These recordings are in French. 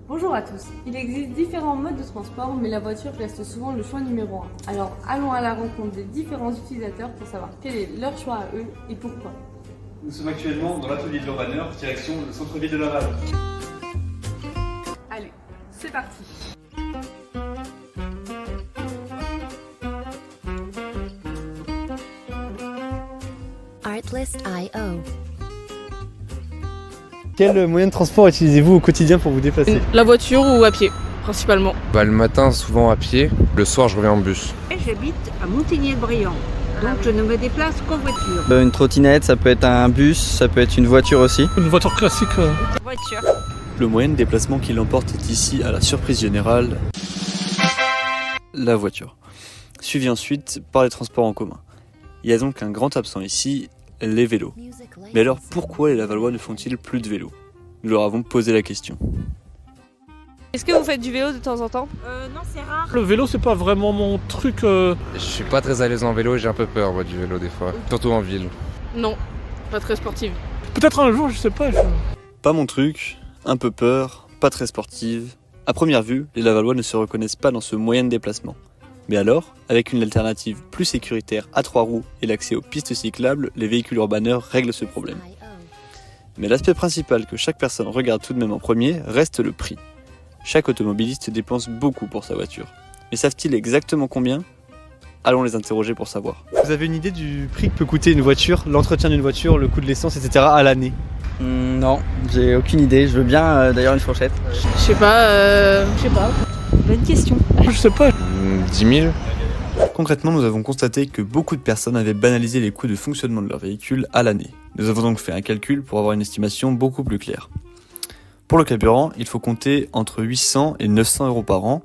Bonjour à tous. Il existe différents modes de transport, mais la voiture reste souvent le choix numéro 1. Alors allons à la rencontre des différents utilisateurs pour savoir quel est leur choix à eux et pourquoi. Nous sommes actuellement dans l'atelier de l'Urbaneur, direction le centre-ville de Laval. Allez, c'est parti. Artlist.io. Quel moyen de transport utilisez-vous au quotidien pour vous déplacer? La voiture ou à pied, principalement. Le matin, souvent à pied. Le soir, je reviens en bus. J'habite à Montigny-le-Brillant, donc je ne me déplace qu'en voiture. Une trottinette, ça peut être un bus, ça peut être une voiture aussi. Une voiture classique. Voiture. Le moyen de déplacement qui l'emporte est ici, à la surprise générale, la voiture. Suivi ensuite par les transports en commun. Il y a donc un grand absent ici, les vélos. Mais alors pourquoi les Lavallois ne font-ils plus de vélo? Nous leur avons posé la question. Est-ce que vous faites du vélo de temps en temps? Non, c'est rare. Le vélo, c'est pas vraiment mon truc. Je suis pas très à l'aise en vélo et j'ai un peu peur du vélo des fois. Surtout en ville. Non, pas très sportive. Peut-être un jour, je sais pas. Pas mon truc, un peu peur, pas très sportive. À première vue, les Lavallois ne se reconnaissent pas dans ce moyen de déplacement. Mais alors, avec une alternative plus sécuritaire à 3 roues et l'accès aux pistes cyclables, les véhicules urbaneurs règlent ce problème. Mais l'aspect principal que chaque personne regarde tout de même en premier reste le prix. Chaque automobiliste dépense beaucoup pour sa voiture. Mais savent-ils exactement combien? Allons les interroger pour savoir. Vous avez une idée du prix que peut coûter une voiture, l'entretien d'une voiture, le coût de l'essence, etc. à l'année? Non, j'ai aucune idée. Je veux bien d'ailleurs une fourchette. Je sais pas. Bonne question. Je sais pas. 10 000. Concrètement, nous avons constaté que beaucoup de personnes avaient banalisé les coûts de fonctionnement de leur véhicule à l'année. Nous avons donc fait un calcul pour avoir une estimation beaucoup plus claire. Pour le carburant, il faut compter entre 800 et 900 euros par an.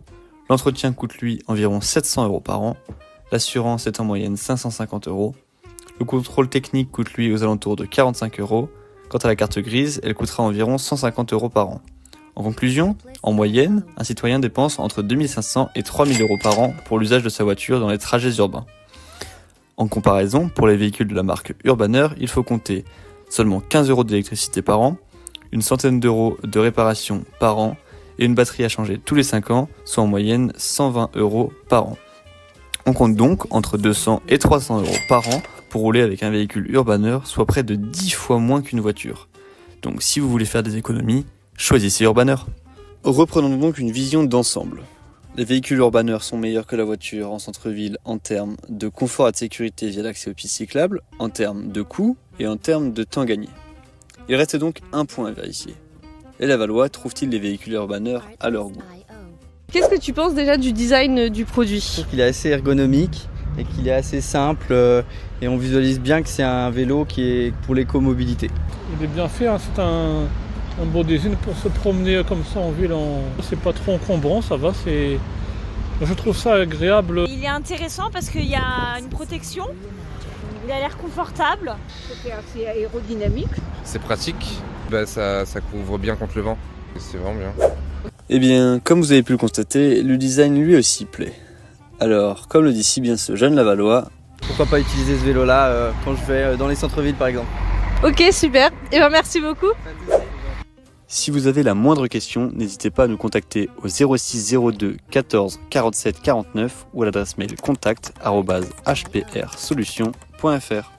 L'entretien coûte lui environ 700 euros par an. L'assurance est en moyenne 550 euros. Le contrôle technique coûte lui aux alentours de 45 euros. Quant à la carte grise, elle coûtera environ 150 euros par an. En conclusion, en moyenne, un citoyen dépense entre 2500 et 3000 euros par an pour l'usage de sa voiture dans les trajets urbains. En comparaison, pour les véhicules de la marque Urbaneur, il faut compter seulement 15 euros d'électricité par an, une centaine d'euros de réparation par an et une batterie à changer tous les 5 ans, soit en moyenne 120 euros par an. On compte donc entre 200 et 300 euros par an pour rouler avec un véhicule Urbaneur, soit près de 10 fois moins qu'une voiture. Donc si vous voulez faire des économies, choisissez Urbaneur. Reprenons donc une vision d'ensemble. Les véhicules Urbaneur sont meilleurs que la voiture en centre-ville en termes de confort et de sécurité via l'accès aux pistes cyclables, en termes de coût et en termes de temps gagné. Il reste donc un point à vérifier. Les Lavallois trouvent-ils les véhicules Urbaneur à leur goût? Qu'est-ce que tu penses déjà du design du produit? Je trouve qu'il est assez ergonomique et qu'il est assez simple et on visualise bien que c'est un vélo qui est pour l'écomobilité. Il est bien fait, hein, c'est un beau design pour se promener comme ça en ville. C'est pas trop encombrant, ça va. Je trouve ça agréable. Il est intéressant parce qu'il y a une protection. Il a l'air confortable. C'est assez aérodynamique. C'est pratique. Ça couvre bien contre le vent. C'est vraiment bien. Eh bien, comme vous avez pu le constater, le design lui aussi plaît. Alors, comme le dit si bien ce jeune Lavallois, Pourquoi pas utiliser ce vélo-là quand je vais dans les centres-villes par exemple? Ok, super. Et ben merci beaucoup. si vous avez la moindre question, n'hésitez pas à nous contacter au 06 02 14 47 49 ou à l'adresse mail contact@hprsolutions.fr.